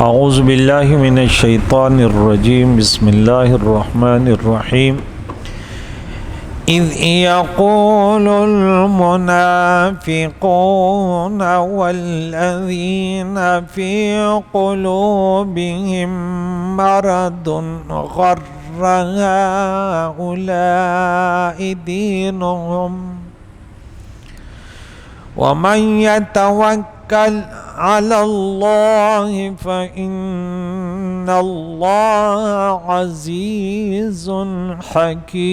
اعوذ باللہ من الشیطان الرجیم بسم اللہ الرحمن الرحیم اذ یقول المنافقون والذین فی قلوبهم مرض غر هؤلاء دینهم ومن يتوکل على الله فإن الله عزيز حكيم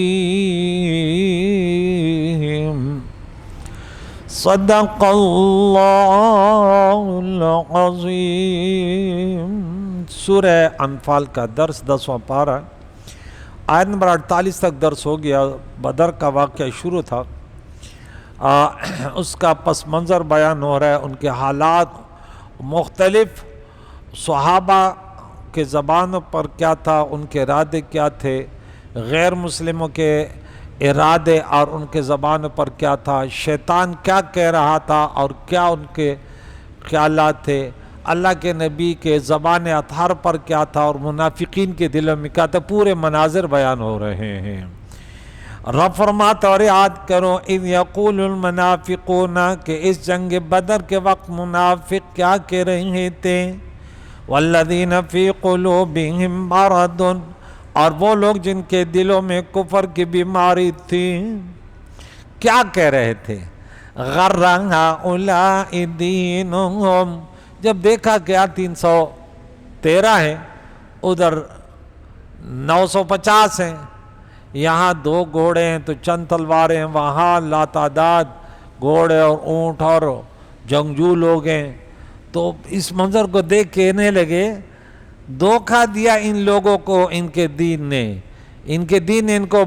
صدق الله العظيم۔ سورہ انفال کا درس 10واں پارہ آیت نمبر 48 تک درس ہو گیا۔ بدر کا واقعہ شروع تھا، اس کا پس منظر بیان ہو رہا ہے، ان کے حالات مختلف، صحابہ کے زبانوں پر کیا تھا، ان کے ارادے کیا تھے، غیر مسلموں کے ارادے اور ان کے زبانوں پر کیا تھا، شیطان کیا کہہ رہا تھا اور کیا ان کے خیالات تھے، اللہ کے نبی کے زبان اطہار پر کیا تھا اور منافقین کے دلوں میں کیا تھا، پورے مناظر بیان ہو رہے ہیں۔ رب فرماتا اور یاد کرو اذ یقول المنافقون، کہ اس جنگ بدر کے وقت منافق کیا کہہ رہے تھے، والذین فی قلوبہم مرض، اور وہ لوگ جن کے دلوں میں کفر کی بیماری تھی، کیا کہہ رہے تھے، غر ہؤلاء دینہم، جب دیکھا کہ 313 ہیں، ادھر 950 ہیں، یہاں 2 گھوڑے ہیں تو چند تلواریں ہیں، وہاں لاتعداد گھوڑے اور اونٹ اور جنگجو لوگ ہیں، تو اس منظر کو دیکھ کہنے لگے دھوکہ دیا ان لوگوں کو ان کے دین نے ان کو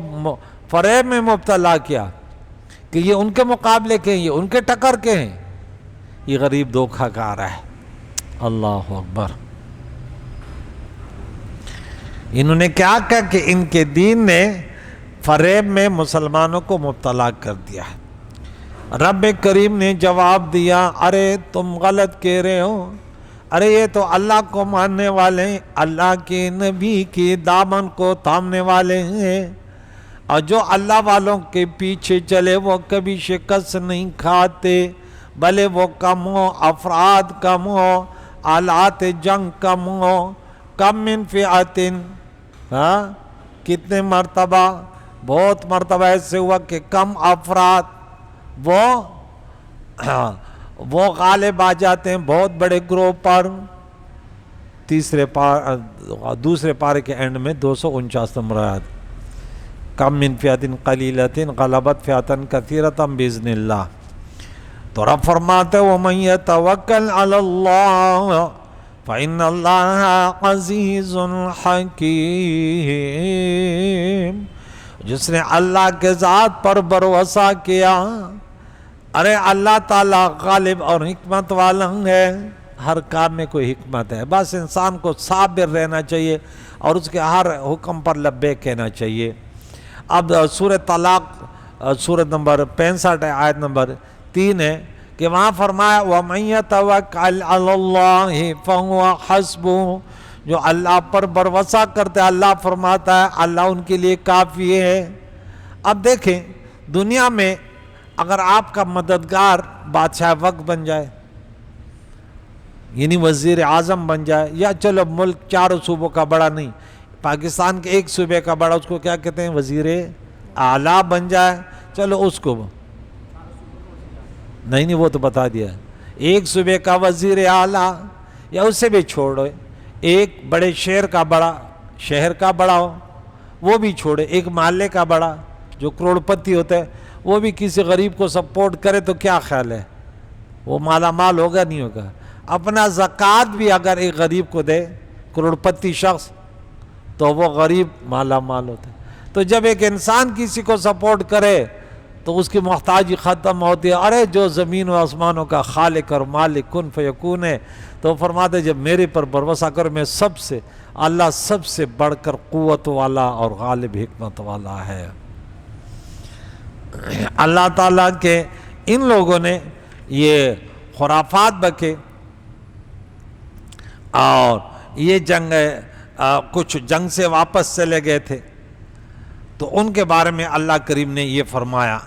فریب میں مبتلا کیا کہ یہ ان کے مقابلے کے ہیں، یہ ان کے ٹکر کے ہیں، یہ غریب دھوکہ کھا رہا ہے۔ اللہ اکبر۔ انہوں نے کیا کہا کہ ان کے دین نے فریب میں مسلمانوں کو مبتلا کر دیا۔ رب کریم نے جواب دیا، ارے تم غلط کہہ رہے ہو، ارے یہ تو اللہ کو ماننے والے ہیں، اللہ کے نبی کے دامن کو تھامنے والے ہیں، اور جو اللہ والوں کے پیچھے چلے وہ کبھی شکست نہیں کھاتے، بھلے وہ کم ہو، افراد کم ہو، آلات جنگ کم ہو، کم من فئۃ، کتنے مرتبہ، بہت مرتبہ ایسے ہوا کہ کم افراد وہ غالب آ جاتے ہیں بہت بڑے گروہ پر۔ دوسرے پارے کے اینڈ میں 249 نمبر آیت، کم من فئۃ قلیلۃ غلبت فئۃ کثیرۃ باذن اللہ۔ تو رب فرماتے ومن یتوکل علی اللہ فإن اللہ عزیز حکیم، جس نے اللہ کے ذات پر بھروسہ کیا، ارے اللہ تعالیٰ غالب اور حکمت والا ہے، ہر کام میں کوئی حکمت ہے، بس انسان کو صابر رہنا چاہیے اور اس کے ہر حکم پر لبیک کہنا چاہیے۔ اب سورہ طلاق سورہ نمبر 65 آیت نمبر 3 ہے کہ وہاں فرمایا وَمَن يَتَوَكَّلْ عَلَى اللَّهِ فَهُوَ حَسْبُهُ، جو اللہ پر بھروسہ کرتے اللہ فرماتا ہے اللہ ان کے لیے کافی ہے۔ اب دیکھیں دنیا میں اگر آپ کا مددگار بادشاہ وقت بن جائے، یعنی وزیر اعظم بن جائے، یا چلو ملک 4 صوبوں کا بڑا نہیں، پاکستان کے ایک صوبے کا بڑا، اس کو کیا کہتے ہیں، وزیر اعلیٰ بن جائے، چلو اس کو نہیں وہ تو بتا دیا، ایک صوبے کا وزیر اعلیٰ، یا اس سے بھی چھوڑو، ایک بڑے شہر کا بڑا ہو وہ بھی چھوڑے، ایک محلے کا بڑا جو کروڑ پتی ہوتا ہے وہ بھی کسی غریب کو سپورٹ کرے تو کیا خیال ہے، وہ مالا مال ہوگا نہیں ہوگا؟ اپنا زکوٰۃ بھی اگر ایک غریب کو دے کروڑ پتی شخص تو وہ غریب مالا مال ہوتا ہے۔ تو جب ایک انسان کسی کو سپورٹ کرے تو اس کی محتاجی ختم ہوتی ہے۔ ارے جو زمین و آسمانوں کا خالق اور مالک کن فیکون ہے، تو فرماتے جب میرے پر بھروسہ کرو، میں اللہ سب سے بڑھ کر قوت والا اور غالب حکمت والا ہے۔ اللہ تعالیٰ کے ان لوگوں نے یہ خرافات بکے، اور یہ جنگ کچھ جنگ سے واپس چلے گئے تھے، تو ان کے بارے میں اللہ کریم نے یہ فرمایا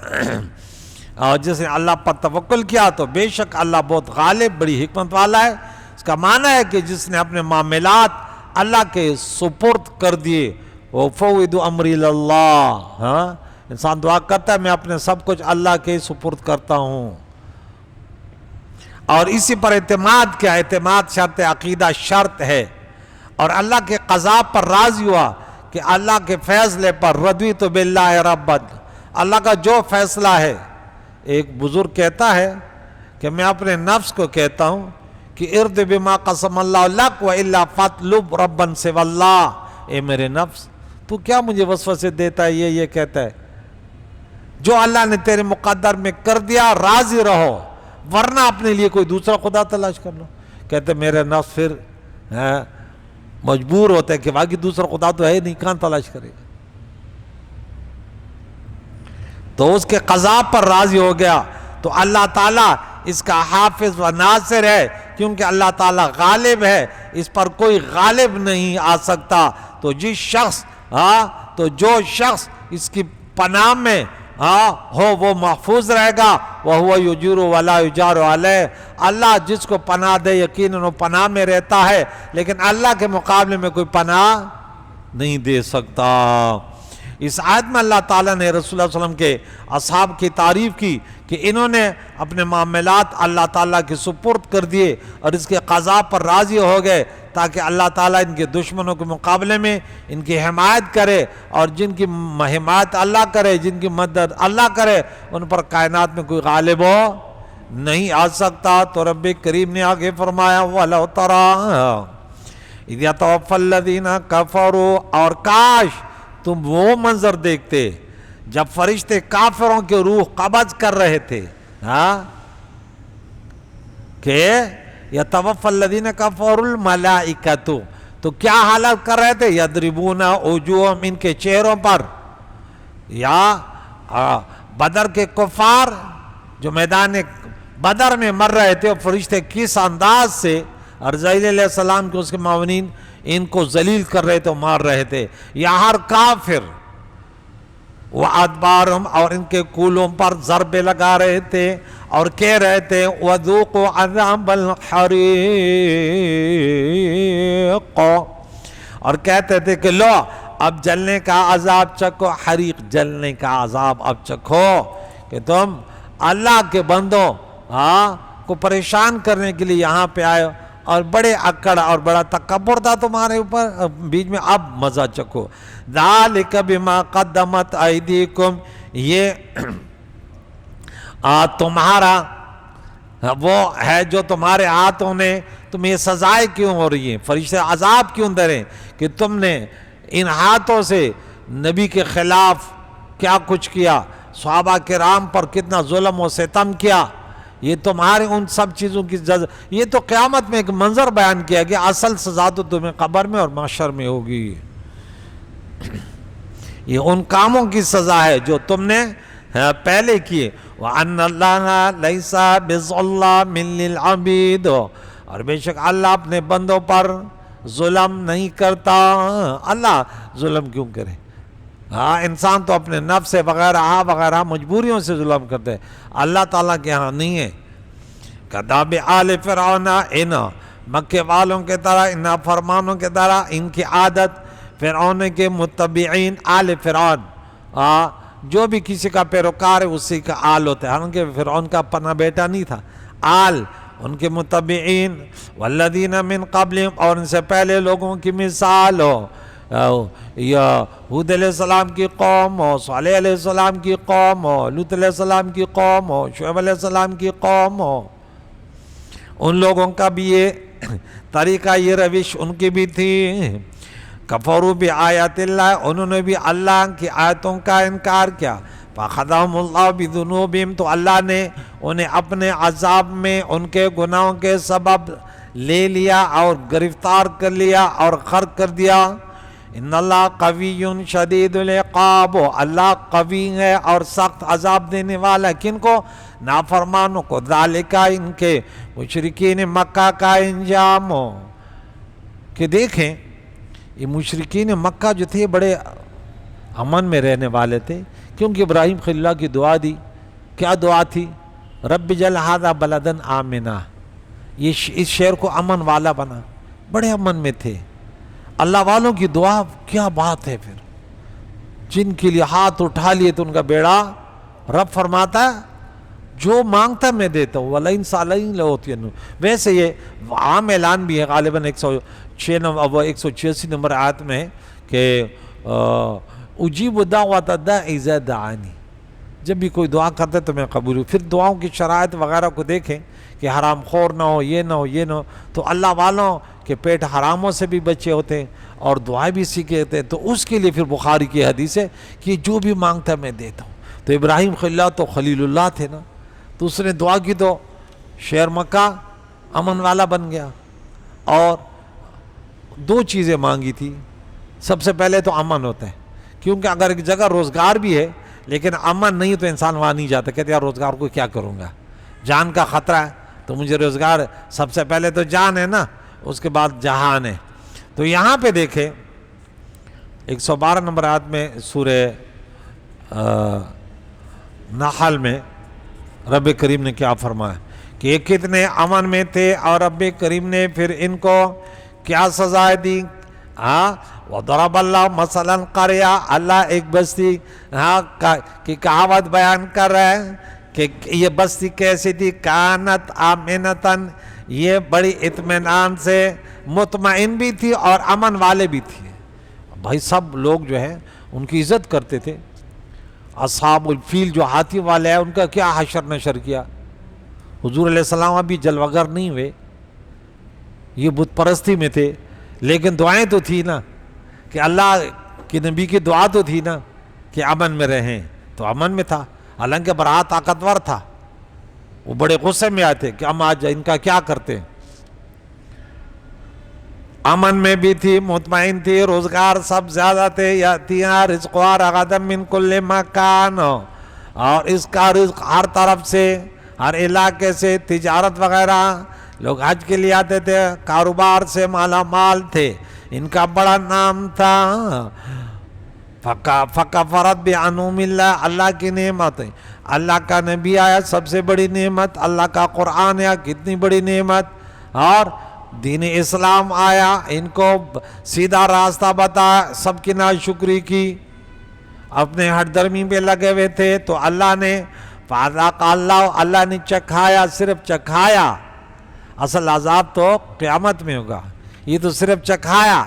اور جس نے اللہ پر توکل کیا تو بے شک اللہ بہت غالب، بڑی حکمت والا ہے۔ اس کا معنی ہے کہ جس نے اپنے معاملات اللہ کے سپرد کر دیے، وَفَوِّضُ أَمْرِي إِلَى اللَّهِ، ہاں انسان دعا کرتا ہے میں اپنے سب کچھ اللہ کے سپرد کرتا ہوں، اور اسی پر اعتماد کیا، اعتماد شرط عقیدہ شرط ہے، اور اللہ کے قضاء پر راضی ہوا کہ اللہ کے فیصلے پر رضیت باللہ ربًا، اللہ کا جو فیصلہ ہے۔ ایک بزرگ کہتا ہے کہ میں اپنے نفس کو کہتا ہوں کہ ارض بما قسم اللہ لک والا فاطلب ربًا سوی اللہ، اے میرے نفس تو کیا مجھے وسوسے دیتا ہے، یہ کہتا ہے جو اللہ نے تیرے مقدر میں کر دیا راضی رہو، ورنہ اپنے لیے کوئی دوسرا خدا تلاش کر لو۔ کہتے میرے نفس پھر مجبور ہوتا ہے کہ باقی دوسرا خدا تو ہے نہیں، کہاں تلاش کرے گا، تو اس کے قضاء پر راضی ہو گیا۔ تو اللہ تعالیٰ اس کا حافظ و ناصر ہے، کیونکہ اللہ تعالیٰ غالب ہے، اس پر کوئی غالب نہیں آ سکتا۔ تو جو شخص اس کی پناہ میں ہو وہ محفوظ رہے گا، وَهُوَ يُجِيرُ وَلَا يُجَارُ عَلَيْهِ، اللہ جس کو پناہ دے یقیناً وہ پناہ میں رہتا ہے، لیکن اللہ کے مقابلے میں کوئی پناہ نہیں دے سکتا۔ اس آیت میں اللہ تعالیٰ نے رسول اللہ صلی اللہ علیہ وسلم کے اصحاب کی تعریف کی کہ انہوں نے اپنے معاملات اللہ تعالیٰ کے سپرد کر دیے اور اس کے قضاء پر راضی ہو گئے، تاکہ اللہ تعالیٰ ان کے دشمنوں کے مقابلے میں ان کی حمایت کرے، اور جن کی حمایت اللہ کرے، جن کی مدد اللہ کرے، ان پر کائنات میں کوئی غالب ہو نہیں آ سکتا۔ تو رب کریم نے آگے فرمایا وَلَوْ تَرَىٰ إِذْ يَتَوَفَّى الَّذِينَ كَفَرُوا، اور کاش تم وہ منظر دیکھتے جب فرشتے کافروں کے روح قبض کر رہے تھے، کہ یتوفی الذین کفروا الملائکۃ، تو کیا حالت کر رہے تھے، یضربون وجوہہم، ان کے چہروں پر، یا بدر کے کفار جو میدان بدر میں مر رہے تھے، اور فرشتے کس انداز سے عزرائیل علیہ السلام کے اس کے معاونین ان کو ذلیل کر رہے تھے، مار رہے تھے، یا ہر کافر وَأَدْبَارُهُمْ، اور ان کے کولوں پر ضربے لگا رہے تھے اور کہہ رہے تھے وَذُوقُوا عَذَابَ الْحَرِيقِ، اور کہتے تھے کہ لو اب جلنے کا عذاب چکھو، حریق جلنے کا عذاب اب چکھو، کہ تم اللہ کے بندوں کو پریشان کرنے کے لیے یہاں پہ آئے، اور بڑے اکڑ اور بڑا تکبر تھا تمہارے اوپر بیچ میں، اب مزہ چکھو۔ ذَلِكَ بِمَا قَدَّمَتْ أَيْدِيكُمْ، یہ تمہارا وہ ہے جو تمہارے ہاتھوں نے، تمہیں سزائیں کیوں ہو رہی ہیں، فرشتے عذاب کیوں دے رہے ہیں، کہ تم نے ان ہاتھوں سے نبی کے خلاف کیا کچھ کیا، صحابہ کرام پر کتنا ظلم و ستم کیا، یہ تمہارے ان سب چیزوں کی یہ تو قیامت میں ایک منظر بیان کیا گیا، اصل سزا تو تمہیں قبر میں اور محشر میں ہوگی۔ یہ ان کاموں کی سزا ہے جو تم نے پہلے کیے۔ وَأَنَّ اللَّهَ لَيْسَ بِظَلَّامٍ لِّلْعَبِيدِ، اور بے شک اللہ اپنے بندوں پر ظلم نہیں کرتا۔ اللہ ظلم کیوں کرے، انسان تو اپنے نفس وغیرہ مجبوریوں سے ظلم کرتے ہیں، اللہ تعالیٰ کے ہاں نہیں ہے۔ کداب آل فرعون، ان مکے والوں کے طرح، ان فرمانوں کے طرح، ان کی عادت فرعون کے متبعین، آل فرعون، جو بھی کسی کا پیروکار ہے اسی کا آل ہوتا ہے، حالانکہ فرعون کا اپنا بیٹا نہیں تھا، آل ان کے متبعین، والذین من قبلہم، اور ان سے پہلے لوگوں کی مثال ہو، یا ہود علیہ السلام کی قوم ہو، صالح علیہ السلام کی قوم ہو، لوط علیہ السلام کی قوم ہو، شعیب علیہ السلام کی قوم ہو، ان لوگوں کا بھی یہ طریقہ، یہ روش ان کی بھی تھی۔ کفروا بآیات اللہ، انہوں نے بھی اللہ کی آیتوں کا انکار کیا، فأخذهم اللہ بذنوبہم، تو اللہ نے انہیں اپنے عذاب میں ان کے گناہوں کے سبب لے لیا اور گرفتار کر لیا اور غرق کر دیا۔ ان اللہ قوی شدید العقاب، اللہ قوی ہے اور سخت عذاب دینے والا، کن کو، نافرمانوں کو۔ ذالک، ان کے مشرکین مکہ کا انجام ہو، کہ دیکھیں یہ مشرکین مکہ جو تھے بڑے امن میں رہنے والے تھے، کیونکہ ابراہیم خلیل اللہ کی دعا دی. کیا دعا تھی؟ رب اجعل ھذا بلدا آمنا، اس شہر کو امن والا بنا. بڑے امن میں تھے. اللہ والوں کی دعا کیا بات ہے پھر. جن کے لیے ہاتھ اٹھا لیے تو ان کا بیڑا رب فرماتا ہے جو مانگتا میں دیتا ہوں، وَلَئِن سَأَلَنِي لَأُعْطِيَنَّهُ. ویسے یہ عام اعلان بھی ہے غالباً 186 نمبر آیت میں کہ اجیب دعوت الداعی اذا دعانی، جب بھی کوئی دعا کرتے تو میں قبول ہوں. پھر دعاؤں کی شرائط وغیرہ کو دیکھیں کہ حرام خور نہ ہو، یہ نہ ہو، یہ نہ ہو. تو اللہ والوں کے پیٹ حراموں سے بھی بچے ہوتے ہیں اور دعائیں بھی سیکھے ہوتے ہیں. تو اس کے لیے پھر بخاری کی حدیث ہے کہ جو بھی مانگتا ہے میں دیتا ہوں. تو ابراہیم خلیل اللہ تو خلیل اللہ تھے نا، تو اس نے دعا کی تو شہر مکہ امن والا بن گیا. اور دو چیزیں مانگی تھی. سب سے پہلے تو امن ہوتا ہے، کیونکہ اگر ایک جگہ روزگار بھی ہے لیکن امن نہیں تو انسان وہاں نہیں جاتا. کہتے یار روزگار کو کیا کروں گا، جان کا خطرہ ہے تو مجھے روزگار، سب سے پہلے تو جان ہے نا، اس کے بعد جہان ہے. تو یہاں پہ دیکھیں 112 نمبر آیت میں سورہ نحل میں رب کریم نے کیا فرمایا کہ یہ کتنے امن میں تھے اور رب کریم نے پھر ان کو کیا سزائے دی. وَضَرَبَ اللَّهُ مَثَلًا قَرْيَةً، اللہ ایک بستی کی کہاوت بیان کر رہا ہے کہ یہ بستی کیسی تھی. کانت آمنتاً، یہ بڑی اطمینان سے مطمئن بھی تھی اور امن والے بھی تھے. بھائی سب لوگ جو ہیں ان کی عزت کرتے تھے. اصحاب الفیل جو ہاتھی والے ہیں ان کا کیا حشر نشر کیا. حضور علیہ السلام ابھی جلوگر نہیں ہوئے، یہ بت پرستی میں تھے، لیکن دعائیں تو تھی نا کہ اللہ کی نبی کی دعا تو تھی نا کہ امن میں رہیں. تو امن میں تھا، حالانکہ برا طاقتور تھا. وہ بڑے غصے میں آئے تھے کہ ہم آج ان کا کیا کرتے ہیں. امن میں بھی تھی، مطمئن تھی، روزگار سب زیادہ تھے. یاتیہا رزقہا رغدا من کل مکان، اور اس کا رزق ہر طرف سے، ہر علاقے سے. تجارت وغیرہ، لوگ حج کے لیے آتے تھے، کاروبار سے مالا مال تھے. ان کا بڑا نام تھا فَكَفَرَتْ بِأَنْعُمِ اللَّهِ، اللہ کی نعمت. اللہ کا نبی آیا، سب سے بڑی نعمت. اللہ کا قرآن آیا، کتنی بڑی نعمت. اور دین اسلام آیا، ان کو سیدھا راستہ بتایا، سب کی ناشکری کی، اپنے ہٹ درمی پہ لگے ہوئے تھے. تو اللہ نے فَأَذَاقَ اللَّهُ، اللہ نے چکھایا، صرف چکھایا. اصل عذاب تو قیامت میں ہوگا، یہ تو صرف چکھایا.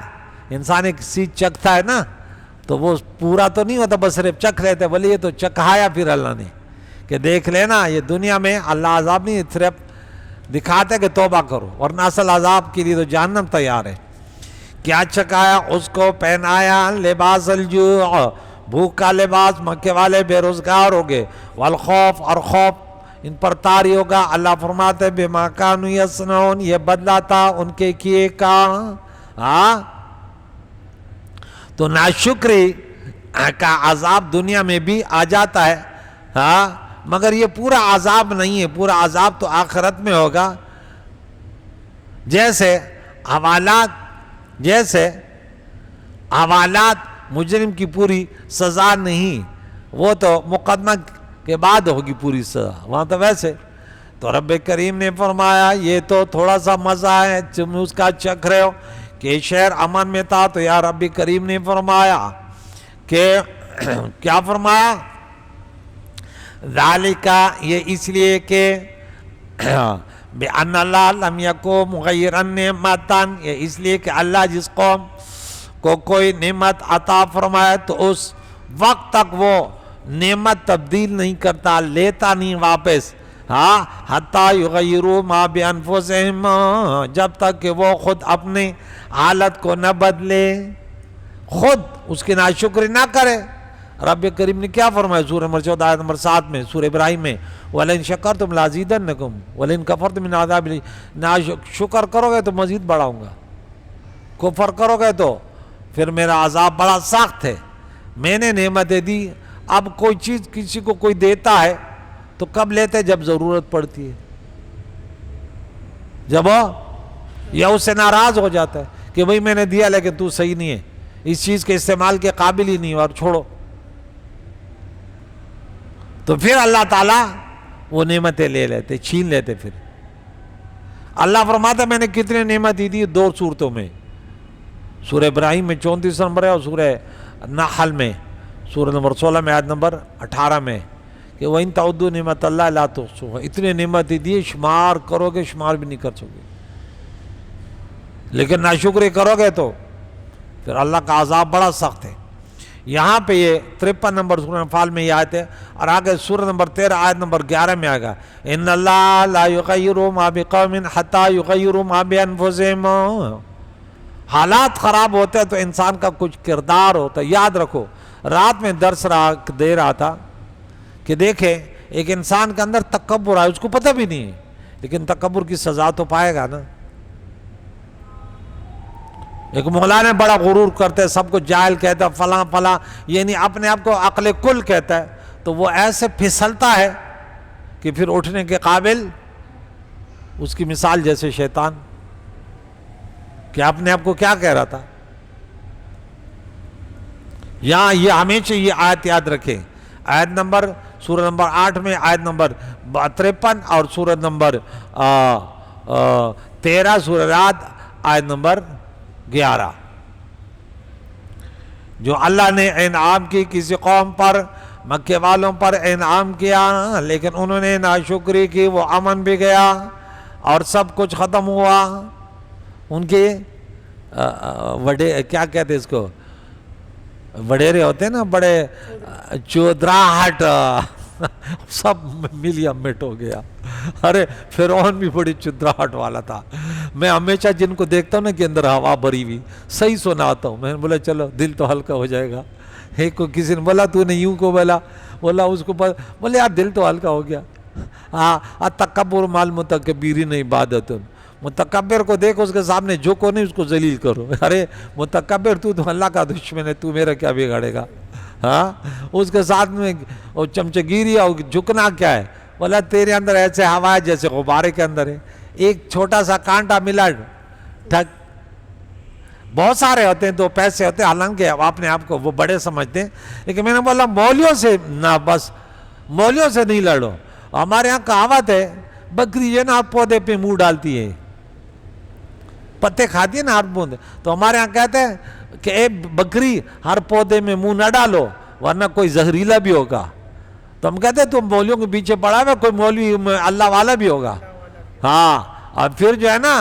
انسان ایک چیز چکھتا ہے نا تو وہ پورا تو نہیں ہوتا، بس صرف چکھ لیتے. بولے یہ تو چکھایا پھر اللہ نے کہ دیکھ لینا. یہ دنیا میں اللہ عذاب نہیں، صرف دکھاتے کہ توبہ کرو، ورنہ اصل عذاب کے لیے تو جہنم تیار ہے. کیا چکھایا؟ اس کو پہنایا لباس الجوع، بھوک کا لباس. مکے والے بے روزگار ہو گئے. والخوف، اور خوف ان پر طاری ہوگا. اللہ فرماتے بما کانوا یصنعون، یہ بدلہ تھا ان کے کیے کا. تو ناشکری کا عذاب دنیا میں بھی آ جاتا ہے، مگر یہ پورا عذاب نہیں ہے. پورا عذاب تو آخرت میں ہوگا. جیسے حوالات مجرم کی پوری سزا نہیں، وہ تو مقدمہ کے بعد ہوگی پوری سزا. وہاں تو ویسے تو رب کریم نے فرمایا یہ تو تھوڑا سا مزہ ہے تم اس کا چکھ رہے ہو کہ شہر امن میں تھا. تو یا رب کریم نے فرمایا کہ کیا فرمایا؟ ذالک، یہ اس لیے کہ بِأَنَّ اللَّهَ لَمْ يَكُن مُغَيِّرًا نِعْمَةً، یہ اس لیے کہ اللہ جس قوم کو کوئی نعمت عطا فرمائے تو اس وقت تک وہ نعمت تبدیل نہیں کرتا، لیتا نہیں واپس. حَتَّى يُغَيِّرُوا مَا بِأَنفُسِهِمْ، جب تک کہ وہ خود اپنی حالت کو نہ بدلے، خود اس کی ناشکری نہ کرے. رب کریم نے کیا فرمایا سورہ نمبر 14 آیت نمبر 7 میں سورہ ابراہیم میں؟ وَلَئِن شَكَرْتُمْ لَأَزِيدَنَّكُمْ وَلَئِن كَفَرْتُمْ مِنْ عَذَابِ، شکر کرو گے تو مزید بڑھاؤں گا، کفر کرو گے تو پھر میرا عذاب بڑا سخت ہے. میں نے نعمتیں دی. اب کوئی چیز کسی کو کوئی دیتا ہے تو کب لیتے؟ جب ضرورت پڑتی ہے، جب یا اس سے ناراض ہو جاتا ہے. کہ بھئی میں نے دیا لیکن تو صحیح نہیں ہے، اس چیز کے استعمال کے قابل ہی نہیں اور چھوڑو، تو پھر اللہ تعالیٰ وہ نعمتیں لے لیتے، چھین لیتے۔ پھر اللہ فرماتا ہے میں نے کتنے نعمتیں دی 2 صورتوں میں، سورہ ابراہیم میں 34 نمبر ہے، اور سورہ نحل میں سورہ نمبر 16 میں آیت نمبر 18 میں، کہ وَإِن تَعُدُّوا نِعْمَتَ اللَّهِ لَا تُحْصُوهَا، اتنے نعمتیں دی شمار کرو گے شمار بھی نہیں کر سکو گے، لیکن ناشکری کرو گے تو پھر اللہ کا عذاب بڑا سخت ہے۔ یہاں پہ یہ 53 نمبر سورہ انفال میں یہ آیت ہے، اور آگے سورہ نمبر 13 آیت نمبر 11 میں آئے گا ان اللہ لا یغیر ما بقوم حتی یغیروا ما بانفسہم۔ حالات خراب ہوتے ہیں تو انسان کا کچھ کردار ہوتا ہے۔ یاد رکھو، رات میں درس دے رہا تھا کہ دیکھیں ایک انسان کے اندر تکبر آئے، اس کو پتہ بھی نہیں ہے، لیکن تکبر کی سزا تو پائے گا نا۔ ایک مولانا بڑا غرور کرتا ہے، سب کو جاہل کہتا ہے، فلاں فلاں، یعنی اپنے آپ کو عقل کل کہتا ہے، تو وہ ایسے پھسلتا ہے کہ پھر اٹھنے کے قابل اس کی مثال جیسے شیطان، کہ اپنے آپ کو کیا کہہ رہا تھا۔ یہاں یہ ہمیشہ یہ آیت یاد رکھیں، آیت نمبر سورہ نمبر 8 میں آیت نمبر 53 اور سورہ نمبر 13 سورہ رات آیت نمبر 11، جو اللہ نے انعام کی کسی قوم پر، مکے والوں پر انعام کیا، لیکن انہوں نے ناشکری کی، وہ امن بھی گیا اور سب کچھ ختم ہوا۔ ان کے کیا کہتے اس کو، وڈیرے ہوتے ہیں نا، بڑے چودراہٹ، سب ملیا مٹ ہو گیا۔ ارے فرعون بھی بڑی چودراہٹ والا تھا۔ میں ہمیشہ جن کو دیکھتا ہوں نا کہ اندر ہوا بھری ہوئی، صحیح سناتا ہوں، میں نے بولا چلو دل تو ہلکا ہو جائے گا۔ ایک کو کسی نے بولا تو نے یوں کو بولا اس کو بولے یار دل تو ہلکا ہو گیا۔ ہاں، تکبر مال متکبرین عبادت، متکبر کو دیکھو اس کے سامنے جھکو نہیں، اس کو ذلیل کرو۔ ارے متکبر تو اللہ کا دشمن ہے، تو میرا کیا بگاڑے گا؟ ہاں، اس کے ساتھ میں چمچگیری اور جھکنا کیا ہے؟ بولا تیرے اندر ایسے ہوا ہے جیسے غبارے کے اندر ہے، ایک چھوٹا سا کانٹا ملا ٹھک، بہت سارے ہوتے ہیں، 2 پیسے ہوتے ہیں، حالانکہ اپنے آپ کو وہ بڑے سمجھتے ہیں، لیکن میں نے بولا مولویوں سے نہ، بس مولویوں سے نہیں لڑو۔ ہمارے ہاں کہاوت ہے، بکری جو نا ہر پودے پہ منہ ڈالتی ہے، پتے کھاتی ہے نا ہر پودے، تو ہمارے ہاں کہتے ہیں کہ اے بکری ہر پودے میں منہ نہ ڈالو ورنہ کوئی زہریلا بھی ہوگا۔ تو ہم کہتے ہیں تم مولویوں کے پیچھے پڑا ہوا، کوئی مولوی اللہ والا بھی ہوگا۔ ہاں، اور پھر جو ہے نا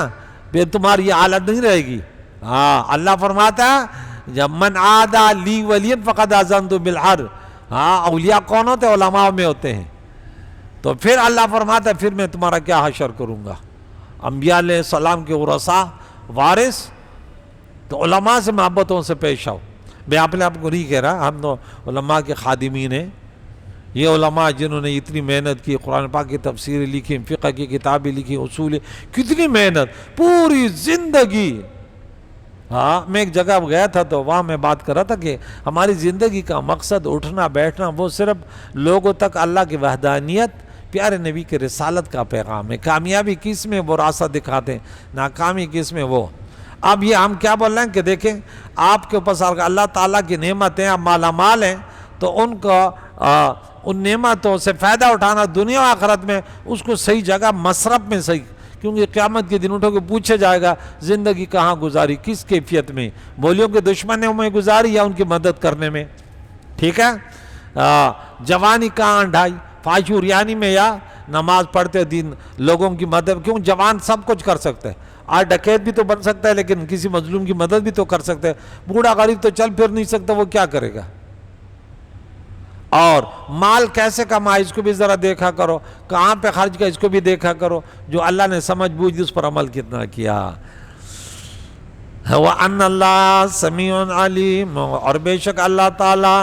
پھر تمہاری یہ حالت نہیں رہے گی۔ ہاں، اللہ فرماتا ہے جب من عادى لی ولیا فقد آذنت بالحرب۔ ہاں، اولیاء کون ہوتے ہیں؟ علماء میں ہوتے ہیں۔ تو پھر اللہ فرماتا ہے پھر میں تمہارا کیا حشر کروں گا۔ انبیاء علیہ السلام کے ورثاء وارث، تو علماء سے محبتوں سے پیش آؤ۔ میں اپنے آپ کو نہیں کہہ رہا، ہم تو علماء کے خادمین ہیں۔ یہ علماء جنہوں نے اتنی محنت کی، قرآن پاک کی تفسیریں لکھی، فقہ کی کتابیں لکھی، اصول، کتنی محنت، پوری زندگی۔ ہاں، میں ایک جگہ گیا تھا تو وہاں میں بات کر رہا تھا کہ ہماری زندگی کا مقصد اٹھنا بیٹھنا وہ صرف لوگوں تک اللہ کی وحدانیت، پیارے نبی کے رسالت کا پیغام ہے۔ کامیابی کس میں؟ وہ راستہ دکھاتے ہیں، ناکامی کس میں؟ وہ۔ اب یہ ہم کیا بول رہے ہیں کہ دیکھیں آپ کے اوپر اللہ تعالیٰ کی نعمتیں، آپ مالا مال ہیں، تو ان کو ان نعمتوں سے فائدہ اٹھانا دنیا و آخرت میں، اس کو صحیح جگہ مصرف میں صحیح، کیونکہ قیامت کے دن اٹھو کے پوچھے جائے گا زندگی کہاں گزاری، کس کیفیت میں، مولیوں کے دشمنوں میں گزاری یا ان کی مدد کرنے میں، ٹھیک ہے؟ جوانی کہاں ڈھائی، فحش و ریانی میں یا نماز پڑھتے دین لوگوں کی مدد، کیوں جوان سب کچھ کر سکتا ہے، آج ڈکیت بھی تو بن سکتا ہے، لیکن کسی مظلوم کی مدد بھی تو کر سکتا ہے، بوڑھا غریب تو چل پھر نہیں سکتا، وہ کیا کرے گا؟ اور مال کیسے کمائے اس کو بھی ذرا دیکھا کرو، کہاں پہ خرچ کیا اس کو بھی دیکھا کرو، جو اللہ نے سمجھ بوجھ دی اس پر عمل کتنا کیا۔ وَأَنَّ اللَّهَ سَمِيعٌ عَلِيمٌ، اور بے شک اللہ تعالیٰ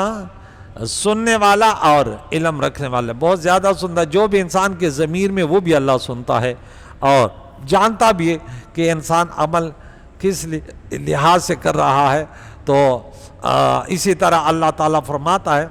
سننے والا اور علم رکھنے والا، بہت زیادہ سنتا ہے، جو بھی انسان کے ضمیر میں وہ بھی اللہ سنتا ہے اور جانتا بھی ہے کہ انسان عمل کس لحاظ سے کر رہا ہے۔ تو اسی طرح اللہ تعالیٰ فرماتا ہے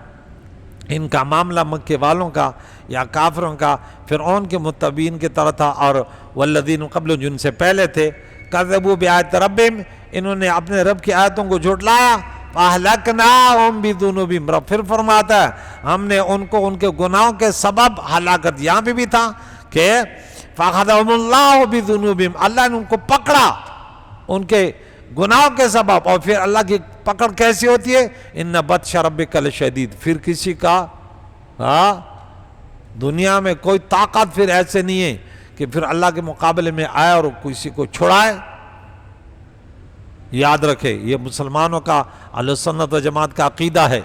ان کا معاملہ مکے والوں کا یا کافروں کا فرعون کے متبعین کی طرح تھا، اور والذین قبل جن سے پہلے تھے، کذبوا بآیات ربہم، انہوں نے اپنے رب کی آیتوں کو جھٹلایا، فَأَهْلَكْنَاهُمْ بِذُنُوبِهِمْ، رب پھر فرماتا ہے ہم نے ان کو ان کے گناہوں کے سبب ہلاکت، یہاں پہ بھی تھا کہ فَأَخَذَهُمُ اللَّهُ بِذُنُوبِهِمْ، اللہ نے ان کو پکڑا ان کے گناہوں کے سبب۔ اور پھر اللہ کی پکڑ کیسی ہوتی ہے؟ إِنَّ بَطْشَ رَبِّكَ لَشَدِيدٌ، پھر کسی کا دنیا میں کوئی طاقت پھر ایسے نہیں ہے کہ پھر اللہ کے مقابلے میں آئے اور کسی کو چھڑائے۔ یاد رکھے یہ مسلمانوں کا اہل سنت و جماعت کا عقیدہ ہے۔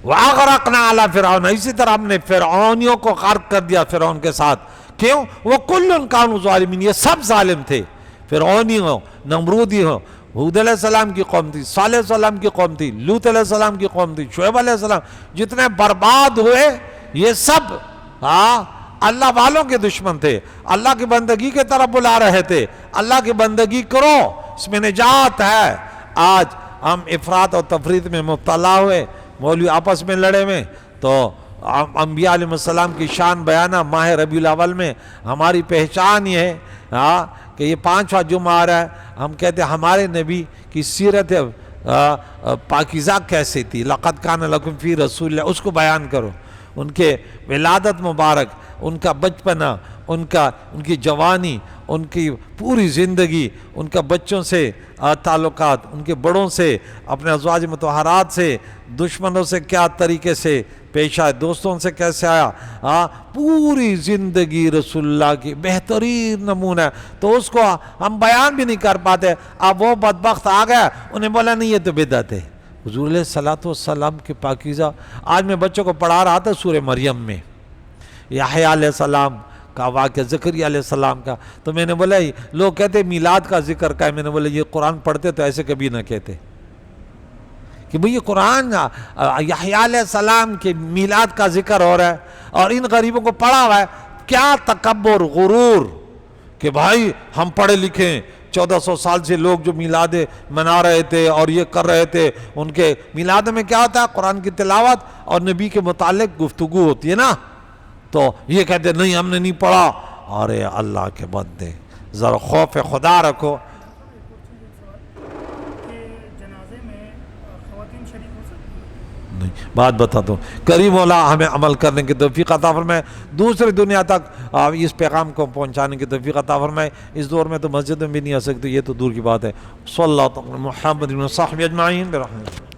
وَأَغْرَقْنَا عَلَى فِرْعَوْنَ، اسی طرح ہم نے فرعونیوں کو غرق کر دیا فرعون کے ساتھ۔ کیوں؟ وَكُلٌّ كَانُوا ظَالِمِينَ، یہ سب ظالم تھے، فرعونی ہو، نمرودی ہو، ہود علیہ السلام کی قوم تھی، صالح علیہ السلام کی قوم تھی، لوط علیہ السلام کی قوم تھی، شعیب علیہ السلام، جتنے برباد ہوئے یہ سب اللہ والوں کے دشمن تھے، اللہ کی بندگی کے طرف بلا رہے تھے، اللہ کی بندگی کرو اس میں نجات ہے۔ آج ہم افراط اور تفریط میں مبتلا ہوئے، مولوی آپس میں لڑے ہوئے، تو انبیاء علیہ السلام کی شان بیانہ ماہ ربیع الاول میں ہماری پہچان یہ ہے کہ یہ 5واں جمعہ آ رہا ہے، ہم کہتے ہیں ہمارے نبی کی سیرت پاکیزہ کیسی تھی، لَقَدْ كَانَ لَكُمْ فِي رَسُولِ اللَّهِ، اس کو بیان کرو، ان کے ولادت مبارک، ان کا بچپنا، ان کی جوانی، ان کی پوری زندگی، ان کا بچوں سے تعلقات، ان کے بڑوں سے، اپنے ازواج مطہرات سے، دشمنوں سے کیا طریقے سے پیش آئے، دوستوں سے کیسے آیا، پوری زندگی رسول اللہ کی بہترین نمونہ ہے، تو اس کو ہم بیان بھی نہیں کر پاتے۔ اب وہ بدبخت آ گیا، انہیں بولا نہیں یہ تو بدعت ہے۔ حضور علیہ السلام کے پاکیزہ، آج میں بچوں کو پڑھا رہا تھا سورہ مریم میں یحییٰ علیہ السلام کا واقعہ، زکریا علیہ السلام کا، تو میں نے بولا لوگ کہتے میلاد کا ذکر کا ہے، میں نے بولا یہ قرآن پڑھتے تو ایسے کبھی نہ کہتے کہ بھئی یہ قرآن یحییٰ علیہ السلام کے میلاد کا ذکر ہو رہا ہے اور ان غریبوں کو پڑھا ہوا ہے۔ کیا تکبر، غرور کہ بھائی ہم پڑھے لکھیں، 1400 سال سے لوگ جو میلاد منا رہے تھے اور یہ کر رہے تھے، ان کے میلاد میں کیا ہوتا ہے؟ قرآن کی تلاوت اور نبی کے متعلق گفتگو ہوتی ہے نا، تو یہ کہتے نہیں ہم نے نہیں پڑھا۔ ارے اللہ کے بندے ذرا خوف خدا رکھو۔ نہیں بات بتاتا ہوں، کریم مولا ہمیں عمل کرنے کی توفیق عطا فرمائے، دوسری دنیا تک اس پیغام کو پہنچانے کی توفیق عطا فرمائے۔ اس دور میں تو مسجد میں بھی نہیں آ سکتے، یہ تو دور کی بات ہے۔ صلی اللہ علیہ محمد و صحبہ اجمعین برحمتہ۔